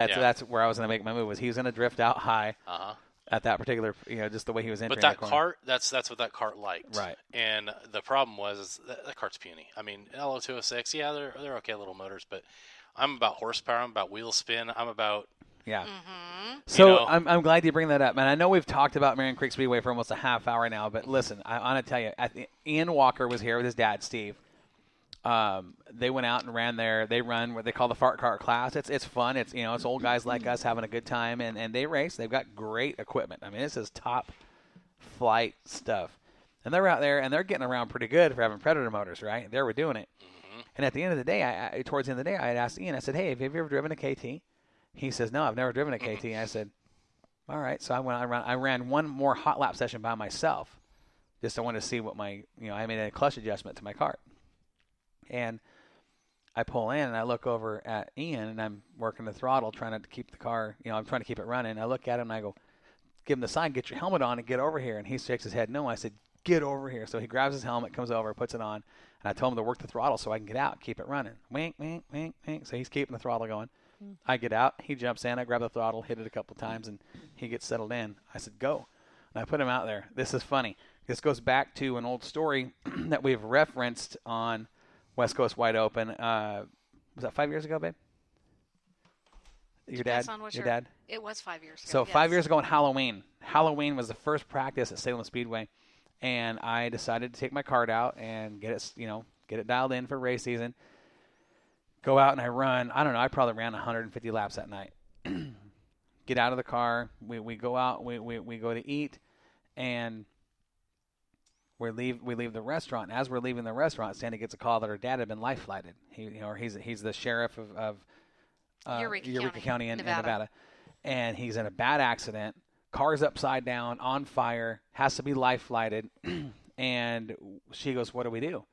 That's where I was going to make my move. Was he was going to drift out high at that particular, just the way he was entering. But that the corner. cart, that's what that cart liked. Right. And the problem was that cart's puny. I mean, LO206, yeah, they're okay little motors, but I'm about horsepower. I'm about wheel spin. I'm about. Yeah. Mm-hmm. So I'm glad you bring that up, man. I know we've talked about Marion Creek Speedway for almost a half hour now, but listen, I want to tell you, Ian Walker was here with his dad, Steve. They went out and ran there. They run what they call the Fart Cart class. It's fun. It's old guys like us having a good time, and they race. They've got great equipment. I mean, this is top flight stuff. And they're out there, and they're getting around pretty good for having Predator motors, right? They were doing it. Mm-hmm. And at the end of the day, towards the end of the day, I had asked Ian, I said, hey, have you ever driven a KT? He says, no, I've never driven a KT. I said, all right. So I ran one more hot lap session by myself. Just I wanted to see what I made a clutch adjustment to my cart. And I pull in and I look over at Ian and I'm working the throttle, trying to keep the car, I'm trying to keep it running. I look at him and I go, give him the sign, get your helmet on and get over here. And he shakes his head no. I said, get over here. So he grabs his helmet, comes over, puts it on. And I told him to work the throttle so I can get out, keep it running. Wink, wink, wink, wink. So he's keeping the throttle going. I get out, he jumps in, I grab the throttle, hit it a couple times, and he gets settled in. I said, go. And I put him out there. This is funny. This goes back to an old story that we've referenced on West Coast Wide Open. Was that 5 years ago, babe? Your dad? It was 5 years ago. So 5 years ago on Halloween. Halloween was the first practice at Salem Speedway, and I decided to take my cart out and get it dialed in for race season. Go out and I run. I don't know. I probably ran 150 laps that night. Get out of the car. We go out. We go to eat, and we leave the restaurant. As we're leaving the restaurant, Sandy gets a call that her dad had been life flighted. He's the sheriff of Eureka County in Nevada, and he's in a bad accident. Car's upside down, on fire, has to be life flighted. And she goes, "What do we do?"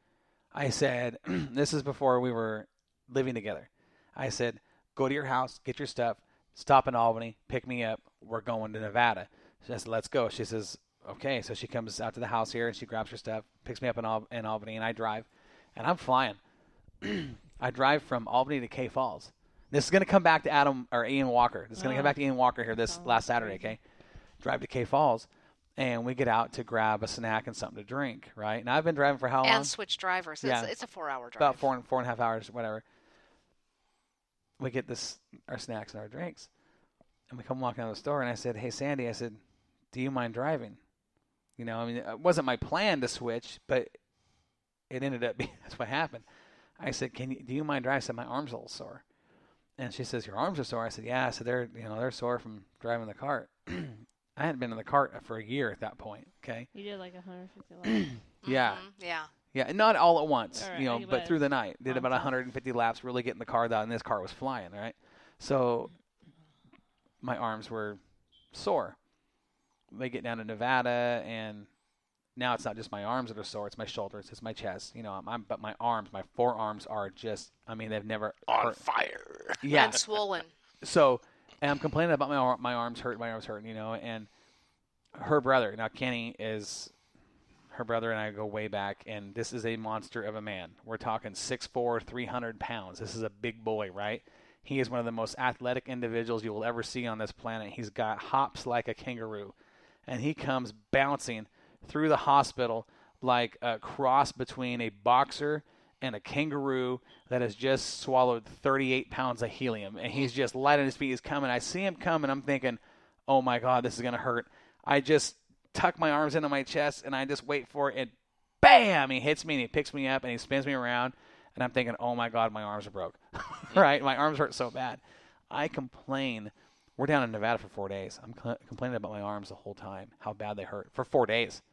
I said, "This is before we were living together." I said, "Go to your house, get your stuff, stop in Albany, pick me up. We're going to Nevada." She said, "Let's go." She says, "Okay." So she comes out to the house here and she grabs her stuff, picks me up in Albany, and I drive, and I'm flying. I drive from Albany to K Falls. This is going to come back to Ian Walker. This is going to come back to Ian Walker here this last Saturday. Okay, drive to K Falls. And we get out to grab a snack and something to drink, right? And I've been driving for how long? And switch drivers. It's a 4-hour drive. About four and a half hours, whatever. We get our snacks and our drinks. And we come walking out of the store, and I said, "Hey, Sandy," I said, "do you mind driving?" It wasn't my plan to switch, but it ended up being, that's what happened. I said, do you mind driving? I said, "My arm's a little sore." And she says, "Your arms are sore?" I said, "Yeah." I said, they're sore from driving the cart. I hadn't been in the cart for a year at that point, okay? You did like 150 laps. Yeah. Yeah. Yeah, not all at once, Right, but through the night. Did about 150 laps, really getting the car down, and this car was flying, right? So my arms were sore. We get down to Nevada, and now it's not just my arms that are sore, it's my shoulders, it's my chest. But my arms, my forearms are just, they've never on fire. Yeah. And swollen. So, and I'm complaining about my arms hurt, and her brother, now Kenny is, her brother and I go way back, and this is a monster of a man. We're talking 6'4", 300 pounds. This is a big boy, right? He is one of the most athletic individuals you will ever see on this planet. He's got hops like a kangaroo, and he comes bouncing through the hospital like a cross between a boxer and a kangaroo that has just swallowed 38 pounds of helium. And he's just light on his feet. He's coming. I see him coming. I'm thinking, oh, my God, this is going to hurt. I just tuck my arms into my chest, and I just wait for it. And bam, he hits me, and he picks me up, and he spins me around. And I'm thinking, oh, my God, my arms are broke. Right? My arms hurt so bad. I complain. We're down in Nevada for 4 days. I'm complaining about my arms the whole time, how bad they hurt for 4 days.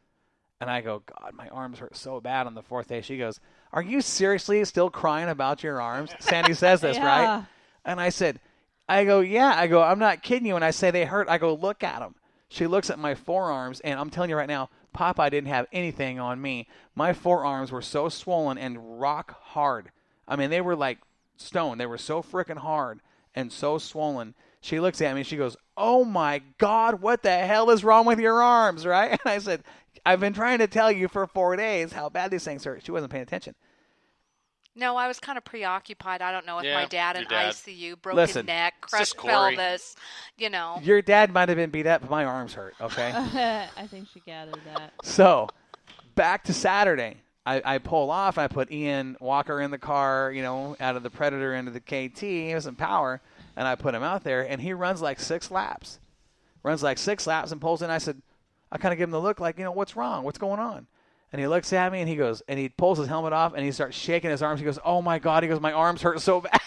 And I go, God, my arms hurt so bad on the fourth day. She goes, are you seriously still crying about your arms? Sandy says this, Yeah. right? And I go, yeah. I go, I'm not kidding you when I say they hurt. I go, look at them. She looks at my forearms, and I'm telling you right now, Popeye didn't have anything on me. My forearms were so swollen and rock hard. They were like stone. They were so freaking hard and so swollen. She looks at me, and she goes, oh, my God, what the hell is wrong with your arms, right? And I said, I've been trying to tell you for 4 days how bad these things hurt. She wasn't paying attention. No, I was kind of preoccupied. I don't know if my dad in your dad. ICU, broken neck, crushed pelvis, Your dad might have been beat up, but my arms hurt, okay? I think she gathered that. So, back to Saturday. I pull off. I put Ian Walker in the car, out of the Predator into the KT. He has some power, and I put him out there, and he runs like 6 laps. And pulls in. I said, I kind of give him the look like, what's wrong? What's going on? And he looks at me, and he pulls his helmet off, and he starts shaking his arms. He goes, oh, my God. He goes, my arms hurt so bad.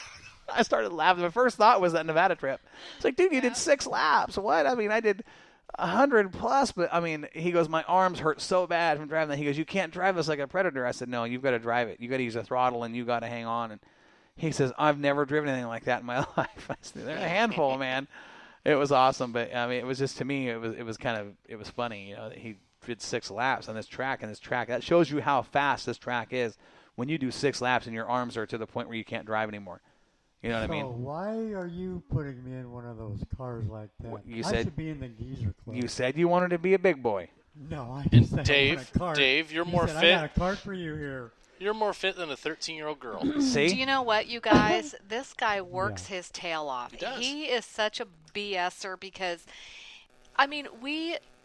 I started laughing. My first thought was that Nevada trip. It's like, dude, you did 6 laps. What? I mean, I did 100 plus, but, he goes, my arms hurt so bad from driving that. He goes, you can't drive this like a Predator. I said, no, you've got to drive it. You've got to use the throttle, and you've got to hang on. And he says, I've never driven anything like that in my life. I said, they're a handful, man. It was awesome, but, it was just, to me, it was funny, that he did 6 laps on this track, that shows you how fast this track is when you do 6 laps and your arms are to the point where you can't drive anymore. You know what I mean? So why are you putting me in one of those cars like that? You I said, should be in the geezer club. You said you wanted to be a big boy. No, I just said I want a cart. Dave, you're You more said, fit. I got a cart for you here. You're more fit than a 13-year-old girl. See? Do you know what, you guys? This guy works his tail off. He does. He is such a BSer because,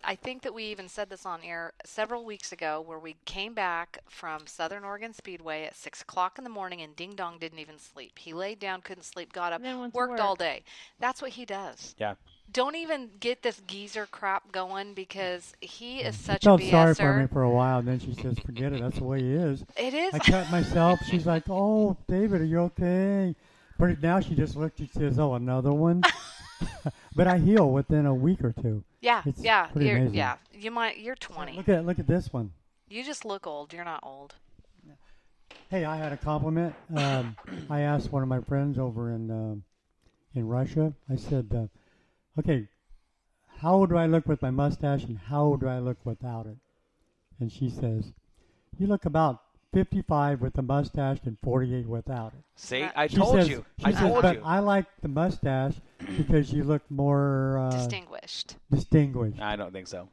I think that we even said this on air several weeks ago where we came back from Southern Oregon Speedway at 6 o'clock in the morning and Ding Dong didn't even sleep. He laid down, couldn't sleep, got up, worked all day. That's what he does. Yeah. Don't even get this geezer crap going because he is such She a felt BSer. sorry for me for a while, and then she says, forget it. That's the way he is. It is. I cut myself. She's like, oh, David, are you okay? But now she just looked and says, oh, another one? But I heal within a week or two. Yeah, It's yeah, pretty amazing. yeah. You're 20. Look at this one. You just look old. You're not old. Hey, I had a compliment. I asked one of my friends over in Russia. I said, okay, how do I look with my mustache and how do I look without it? And she says, you look about 55 with the mustache and 48 without it. See, I She told says, you. She I says, told but you. I like the mustache because you look more Distinguished. distinguished. I don't think so.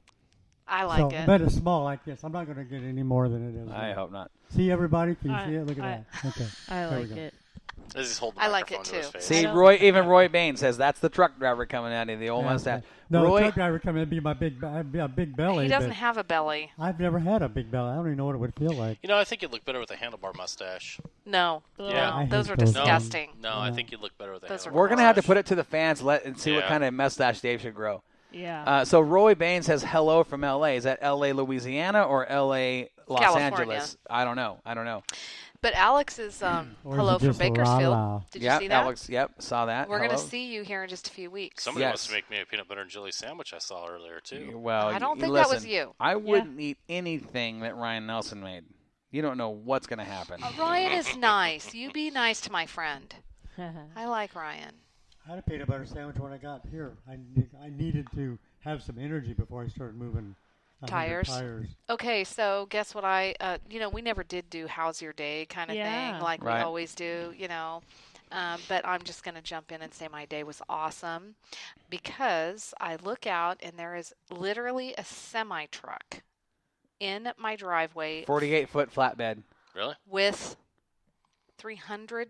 I like it. But it's small like this. I'm not going to get any more than it is. I hope not. See, everybody? Can you see it? Look at that. Okay. I There we like go. it. As he's holding the I like microphone it to his too. face. See, don't- Roy Bain says that's the truck driver coming out of the old Yeah, mustache. No, Roy, the truck driver coming in be my big belly. He doesn't but have a belly. I've never had a big belly. I don't even know what it would feel like. I think you'd look better with a handlebar mustache. No. Yeah. I Those hate are those. disgusting. No, I think you'd look better with a Those are handlebar we're gonna have to mustache. put it to the fans and see what Yeah. kind of mustache Dave should grow. Yeah. So Roy Bain says hello from L.A. Is that L.A. Louisiana or L.A. Los California. Angeles? I don't know. But Alex is Or is hello it from just a Bakersfield. la-la? Did you Yep, see that? Alex. Yep, saw that. We're going to Hello. see you here in just a few weeks. Somebody Yes. wants to make me a peanut butter and jelly sandwich I saw earlier, too. Well, I don't think listen, that was you. I wouldn't eat anything that Ryan Nelson made. You don't know what's going to happen. Ryan is nice. You be nice to my friend. I like Ryan. I had a peanut butter sandwich when I got here. I needed to have some energy before I started moving 100 Tires? Okay, so guess what we never did do how's your day kind of Yeah. thing like Right. we always do, but I'm just going to jump in and say my day was awesome because I look out and there is literally a semi-truck in my driveway 48-foot flatbed. Really? with 300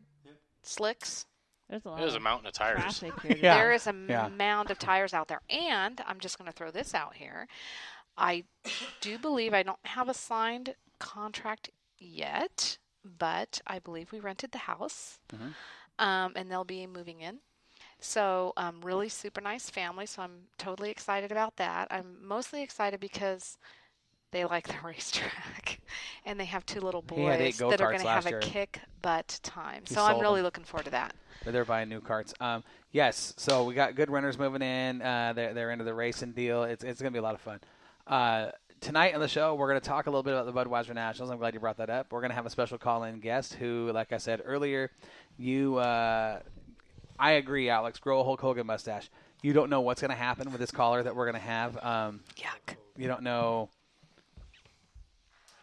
slicks. There's a lot It was a of mountain of tires. traffic here. Yeah. There is a Yeah. mound of tires out there. And I'm just going to throw this out here. I do believe I don't have a signed contract yet, but I believe we rented the house. Mhm. And they'll be moving in. So really super nice family. So I'm totally excited about that. I'm mostly excited because they like the racetrack. And they have 2 little He had 8 boys that are go-karts going to last have a year. kick butt time. He So I'm sold really them. looking forward to that. But they're buying new carts. Yes, so we got good renters moving in. They're into the racing deal. It's going to be a lot of fun. Tonight on the show, we're going to talk a little bit about the Budweiser Nationals. I'm glad you brought that up. We're going to have a special call-in guest who, like I said earlier, I agree, Alex, grow a Hulk Hogan mustache. You don't know what's going to happen with this caller that we're going to have. Yuck. You don't know.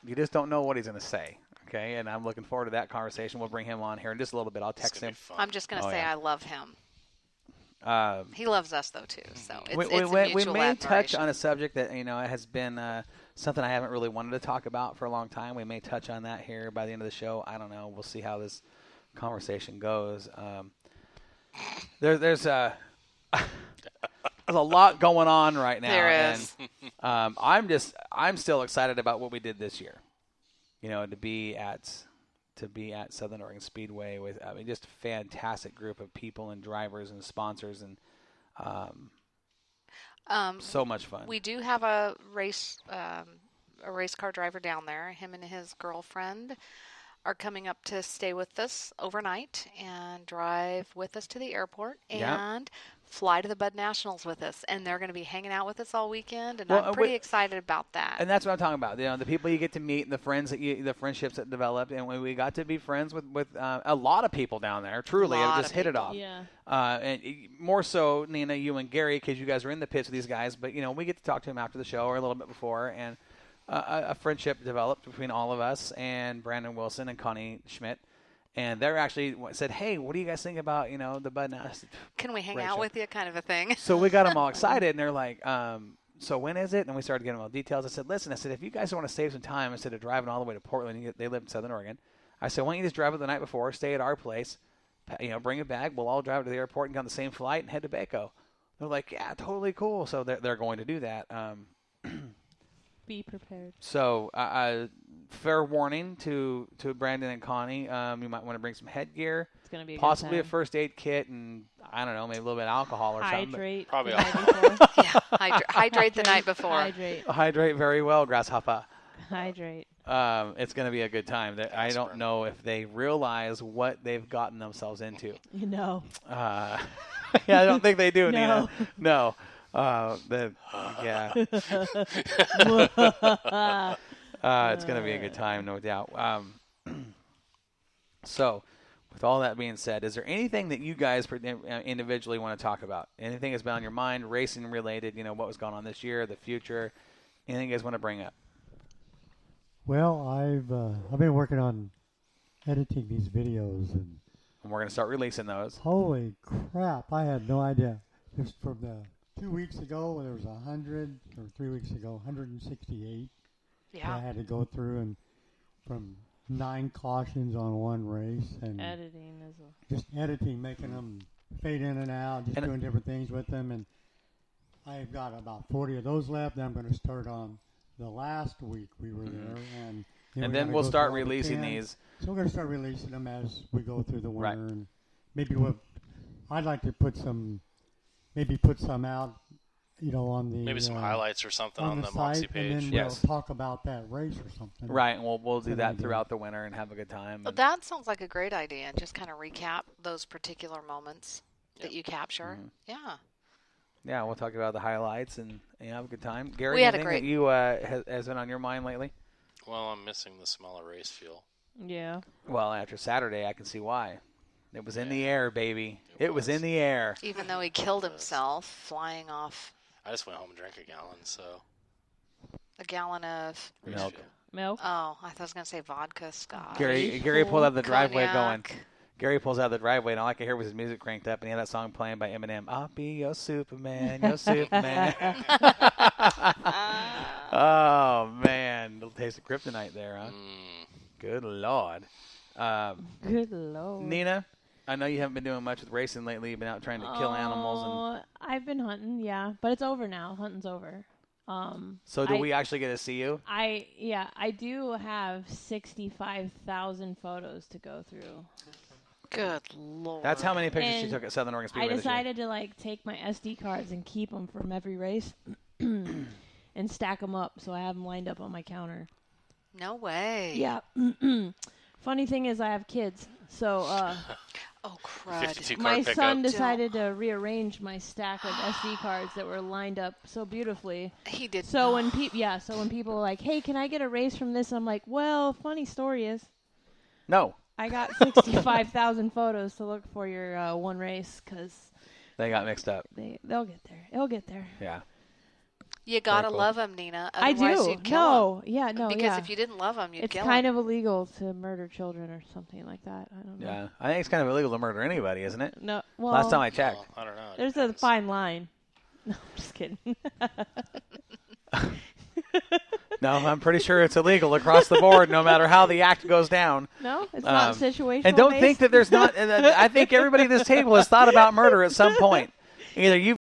You just don't know what he's going to say. Okay, and I'm looking forward to that conversation. We'll bring him on here in just a little bit. I'll It's text gonna him. be fun. I'm just going to Oh, say yeah. I love him. He loves us though too, so it's we a mutual may touch admiration. on a subject that has been something I haven't really wanted to talk about for a long time. We may touch on that here by the end of the show. I don't know. We'll see how this conversation goes. There's a lot going on right now. There is. And, I'm still excited about what we did this year. To be at Southern Oregon Speedway with just a fantastic group of people and drivers and sponsors and so much fun. We do have a race car driver down there. Him and his girlfriend are coming up to stay with us overnight and drive with us to the airport and fly to the Bud Nationals with us. And they're going to be hanging out with us all weekend, and I'm pretty excited about that. And that's what I'm talking about. The people you get to meet, and the friendships that developed, and we got to be friends with a lot of people down there. Truly, it just hit it off. Yeah. And more so, Nina, you and Gary, because you guys are in the pits with these guys. But we get to talk to them after the show or a little bit before, and a friendship developed between all of us and Brandon Wilson and Connie Schmidt. And they're actually said, hey, what do you guys think about, the Bud Nationals? Can we hang out with you, kind of a thing? So we got them all excited, and they're like, so when is it? And we started getting all the details. I said, listen, if you guys want to save some time instead of driving all the way to Portland, they live in Southern Oregon. I said, why don't you just drive it the night before, stay at our place, bring a bag. We'll all drive to the airport and get on the same flight and head to Baco. They're like, yeah, totally cool. So they're going to do that. Be prepared. So, fair warning to Brandon and Connie. You might want to bring some headgear. It's going to be possibly a first aid kit, and I don't know, maybe a little bit of alcohol or something. Hydrate. Probably the night before. Hydrate the night before. Hydrate very well, Grasshopper. Hydrate. It's going to be a good time. I don't know if they realize what they've gotten themselves into. Yeah, I don't think they do, Nina. No. It's going to be a good time, no doubt. So, with all that being said, is there anything that you guys individually want to talk about? Anything that's been on your mind, racing related, what was going on this year, the future? Anything you guys want to bring up? Well, I've been working on editing these videos, and we're going to start releasing those. Holy crap, I had no idea. Just from the 2 weeks ago, there was 100, or 3 weeks ago, 168. Yeah. I had to go through, and from 9 cautions on one race, and editing as well. Just editing, making them fade in and out, just doing different things with them, and I've got about 40 of those left. Then I'm going to start on the last week we were there, and then we'll start releasing these. So we're going to start releasing them as we go through the winter, right. And maybe I'd like to put some out, on the maybe some highlights or something on the site, Moxie page. And then we'll talk about that race or something. Right, and we'll do that throughout the winter and have a good time. Well, that sounds like a great idea, and just kind of recap those particular moments that you capture. Mm-hmm. Yeah, we'll talk about the highlights and have a good time. Gary, we had anything that you has been on your mind lately? Well, I'm missing the smaller race fuel. Yeah. Well, after Saturday, I can see why. It was in the air, baby. It was in the air. Even though he killed himself flying off. I just went home and drank a gallon, so. A gallon of milk. Oh, I was going to say vodka, Scott. Gary pulled out of the driveway going. Gary pulls out of the driveway, and all I could hear was his music cranked up, and he had that song playing by Eminem. I'll be your Superman, your Superman. Oh, man. Little taste of kryptonite there, huh? Good Lord. Good Lord. Nina, I know you haven't been doing much with racing lately. You've been out trying to kill animals. I've been hunting, yeah. But it's over now. Hunting's over. So do we actually get to see you? I do have 65,000 photos to go through. Good Lord. That's how many pictures she took at Southern Oregon Speedway. I decided to take my SD cards and keep them from every race and stack them up so I have them lined up on my counter. No way. Yeah. Funny thing is I have kids. So oh crud. My son decided to rearrange my stack of SD cards that were lined up so beautifully. He did. So when people are like, "Hey, can I get a race from this?" I'm like, "Well, funny story is no. I got 65,000 photos to look for your one race because they got mixed up. They'll get there. It'll get there. Yeah. You gotta love them, Nina. I do. You'd kill them. Because if you didn't love them, you'd kill them. It's kind of illegal to murder children or something like that. I don't know. Yeah, I think it's kind of illegal to murder anybody, isn't it? No. Well, last time I checked. I don't know. on There's your a hands. fine line. No, I'm just kidding. No, I'm pretty sure it's illegal across the board, no matter how the act goes down. No, it's not situational. And don't based? think that there's not. I think everybody at this table has thought about murder at some point. Either you